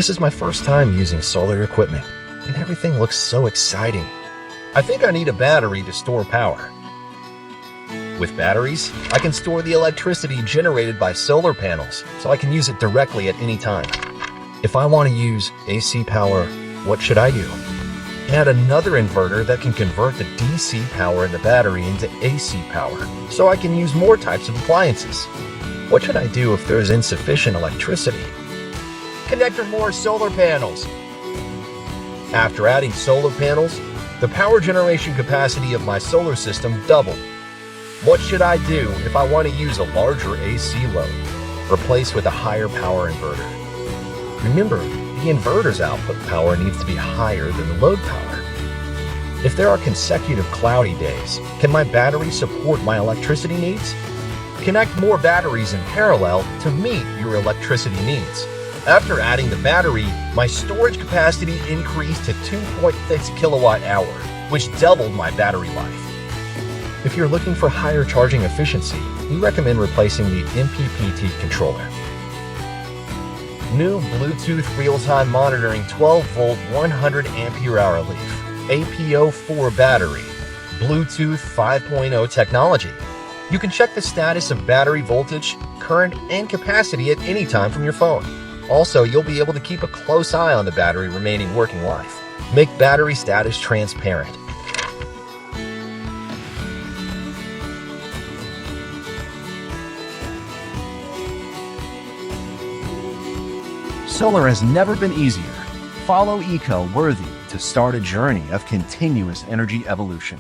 This is my first time using solar equipment, and everything looks so exciting. I think I need a battery to store power. With batteries, I can store the electricity generated by solar panels, so I can use it directly at any time. If I want to use AC power, what should I do? Add another inverter that can convert the DC power in the battery into AC power, so I can use more types of appliances. What should I do if there is insufficient electricity? Connect more solar panels. After adding solar panels, the power generation capacity of my solar system doubled. What should I do if I want to use a larger AC load, replaced with a higher power inverter? Remember, the inverter's output power needs to be higher than the load power. If there are consecutive cloudy days, can my battery support my electricity needs? Connect more batteries in parallel to meet your electricity needs. After adding the battery, my storage capacity increased to 2.6 kilowatt hour, which doubled my battery life. If you're looking for higher charging efficiency, we recommend replacing the MPPT controller. New Bluetooth real-time monitoring 12-volt 100 ampere-hour leaf, AP04 battery, Bluetooth 5.0 technology. You can check the status of battery voltage, current, and capacity at any time from your phone. Also, you'll be able to keep a close eye on the battery remaining working life. Make battery status transparent. Solar has never been easier. Follow EcoWorthy to start a journey of continuous energy evolution.